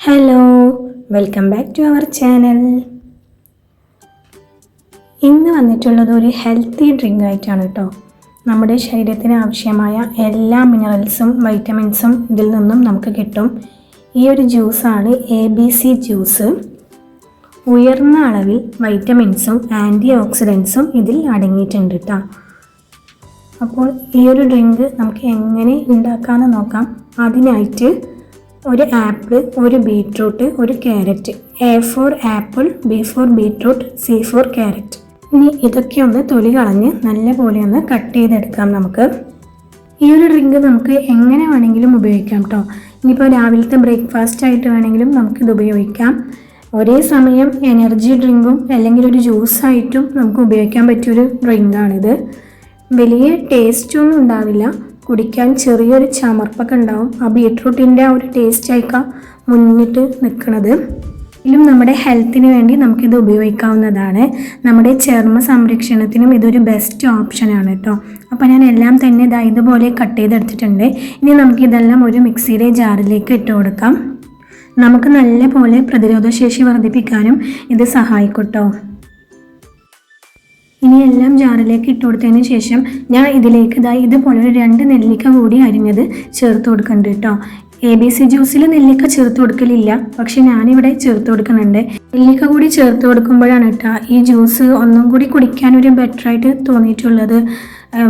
Hello, welcome back to our channel. ഇന്ന് വന്നിട്ടുള്ളത് ഒരു ഹെൽത്തി ഡ്രിങ്ക് ആയിട്ടാണ് കേട്ടോ. നമ്മുടെ ശരീരത്തിന് ആവശ്യമായ എല്ലാ മിനറൽസും വൈറ്റമിൻസും ഇതിൽ നിന്നും നമുക്ക് കിട്ടും. ഈ ഒരു ജ്യൂസാണ് ABC ജ്യൂസ്. ഉയർന്ന അളവിൽ വൈറ്റമിൻസും ആൻറ്റി ഓക്സിഡൻസും ഇതിൽ അടങ്ങിയിട്ടുണ്ട് കേട്ടോ. അപ്പോൾ ഈ ഒരു ഡ്രിങ്ക് നമുക്ക് എങ്ങനെ ഉണ്ടാക്കാമെന്ന് നോക്കാം. അതിനായിട്ട് ഒരു ആപ്പിൾ, ഒരു ബീറ്റ്റൂട്ട്, ഒരു carrot. A for apple, B for beetroot, C for carrot. ഇനി ഇതൊക്കെ ഒന്ന് തൊലി കളഞ്ഞ് നല്ല പോലെ ഒന്ന് കട്ട് ചെയ്തെടുക്കാം. നമുക്ക് ഈ ഒരു ഡ്രിങ്ക് നമുക്ക് എങ്ങനെ വേണമെങ്കിലും ഉപയോഗിക്കാം കേട്ടോ. ഇനിയിപ്പോൾ രാവിലത്തെ ബ്രേക്ക്ഫാസ്റ്റ് ആയിട്ട് വേണമെങ്കിലും നമുക്കിത് ഉപയോഗിക്കാം. ഒരേ സമയം എനർജി ഡ്രിങ്കും അല്ലെങ്കിൽ ഒരു ജ്യൂസായിട്ടും നമുക്ക് ഉപയോഗിക്കാൻ പറ്റിയൊരു ഡ്രിങ്കാണിത്. വലിയ ടേസ്റ്റൊന്നും ഉണ്ടാവില്ല, കുടിക്കാൻ ചെറിയൊരു ചമർപ്പൊക്കെ ഉണ്ടാവും. ആ ബീട്രൂട്ടിൻ്റെ ആ ഒരു ടേസ്റ്റ് ആയിക്കാം മുന്നിട്ട് നിൽക്കുന്നത്. ഇതിലും നമ്മുടെ ഹെൽത്തിന് വേണ്ടി നമുക്കിത് ഉപയോഗിക്കാവുന്നതാണ്. നമ്മുടെ ചർമ്മ സംരക്ഷണത്തിനും ഇതൊരു ബെസ്റ്റ് ഓപ്ഷനാണ് കേട്ടോ. അപ്പോൾ ഞാൻ എല്ലാം തന്നെ ഇതുപോലെ കട്ട് ചെയ്തെടുത്തിട്ടുണ്ട്. ഇനി നമുക്കിതെല്ലാം ഒരു മിക്സിയുടെ ജാറിലേക്ക് ഇട്ട് കൊടുക്കാം. നമുക്ക് നല്ല പോലെ പ്രതിരോധശേഷി വർദ്ധിപ്പിക്കാനും ഇത് സഹായിക്കും കേട്ടോ. ഇനി എല്ലാം ജാറിലേക്ക് ഇട്ട് കൊടുത്തതിന് ശേഷം ഞാൻ ഇതിലേക്ക് ഇതുപോലെ ഒരു 2 നെല്ലിക്ക കൂടി അരിഞ്ഞത് ചേർത്ത് കൊടുക്കുന്നുണ്ട് കേട്ടോ. ABC ജ്യൂസിൽ നെല്ലിക്ക ചേർത്ത് കൊടുക്കലില്ല, പക്ഷെ ഞാനിവിടെ ചേർത്ത് കൊടുക്കുന്നുണ്ട്. നെല്ലിക്ക കൂടി ചേർത്ത് കൊടുക്കുമ്പോഴാണ് കേട്ടോ ഈ ജ്യൂസ് ഒന്നും കൂടി കുടിക്കാനൊരു ബെറ്ററായിട്ട് തോന്നിയിട്ടുള്ളത്.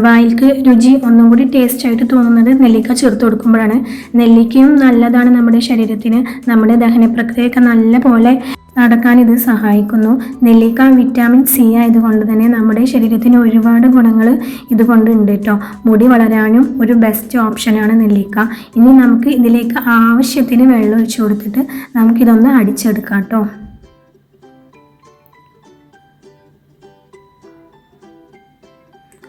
വായിൽക്ക് രുചി ഒന്നും കൂടി ടേസ്റ്റ് ആയിട്ട് തോന്നുന്നത് നെല്ലിക്ക ചേർത്ത് കൊടുക്കുമ്പോഴാണ്. നെല്ലിക്കയും നല്ലതാണ് നമ്മുടെ ശരീരത്തിന്. നമ്മുടെ ദഹന പ്രക്രിയയൊക്കെ നല്ല പോലെ നടക്കാൻ ഇത് സഹായിക്കുന്നു. നെല്ലിക്ക വിറ്റാമിൻ C ആയതുകൊണ്ട് തന്നെ നമ്മുടെ ശരീരത്തിന് ഒരുപാട് ഗുണങ്ങൾ ഇതുകൊണ്ട് ഉണ്ട് കേട്ടോ. മുടി വളരാനും ഒരു ബെസ്റ്റ് ഓപ്ഷനാണ് നെല്ലിക്ക. ഇനി നമുക്ക് ഇതിലേക്ക് ആവശ്യത്തിന് വെള്ളം ഒഴിച്ചു കൊടുത്തിട്ട് നമുക്കിതൊന്ന് അടിച്ചെടുക്കാം കേട്ടോ.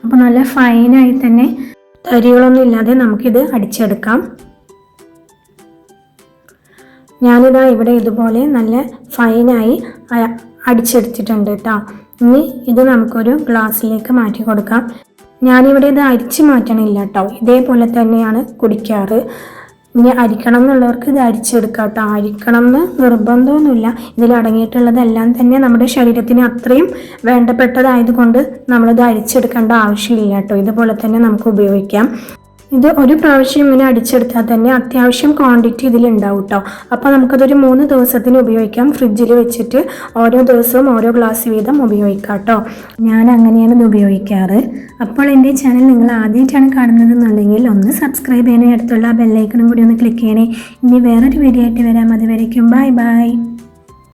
അപ്പോൾ നല്ല ഫൈനായി തന്നെ തരികളൊന്നും ഇല്ലാതെ നമുക്കിത് അടിച്ചെടുക്കാം. ഞാനിതാ ഇവിടെ ഇതുപോലെ നല്ല ഫൈനായി അടിച്ചെടുത്തിട്ടുണ്ട് കേട്ടോ. ഇനി ഇത് നമുക്കൊരു ഗ്ലാസ്സിലേക്ക് മാറ്റി കൊടുക്കാം. ഞാനിവിടെ ഇത് അരിച്ച് മാറ്റണില്ല കേട്ടോ, ഇതേപോലെ തന്നെയാണ് കുടിക്കാറ്. ഇനി അരിക്കണം എന്നുള്ളവർക്ക് ഇത് അരിച്ചെടുക്കാം കേട്ടോ. അരിക്കണം എന്ന് നിർബന്ധമൊന്നുമില്ല. ഇതിലടങ്ങിയിട്ടുള്ളതെല്ലാം തന്നെ നമ്മുടെ ശരീരത്തിന് അത്രയും വേണ്ടപ്പെട്ടതായതുകൊണ്ട് നമ്മളിത് അരിച്ചെടുക്കേണ്ട ആവശ്യമില്ല കേട്ടോ. ഇതുപോലെ തന്നെ നമുക്ക് ഉപയോഗിക്കാം. ഇത് ഒരു പ്രാവശ്യം ഇങ്ങനെ അടിച്ചെടുത്താൽ തന്നെ അത്യാവശ്യം ക്വാണ്ടിറ്റി ഇതിലുണ്ടാവും കേട്ടോ. അപ്പോൾ നമുക്കതൊരു 3 ദിവസത്തിന് ഉപയോഗിക്കാം. ഫ്രിഡ്ജിൽ വെച്ചിട്ട് ഓരോ ദിവസവും ഓരോ ഗ്ലാസ് വീതം ഉപയോഗിക്കാം കേട്ടോ. ഞാൻ അങ്ങനെയാണ് ഇത് ഉപയോഗിക്കാറ്. അപ്പോൾ എൻ്റെ ചാനൽ നിങ്ങൾ ആദ്യമായിട്ടാണ് കാണുന്നതെന്നുണ്ടെങ്കിൽ ഒന്ന് സബ്സ്ക്രൈബ് ചെയ്യണേ, അടുത്തുള്ള ബെല്ലൈക്കണും കൂടി ഒന്ന് ക്ലിക്ക് ചെയ്യണേ. ഇനി വേറൊരു വീഡിയോ ആയിട്ട് വരാം. അതുവരേക്കും ബൈ ബൈ.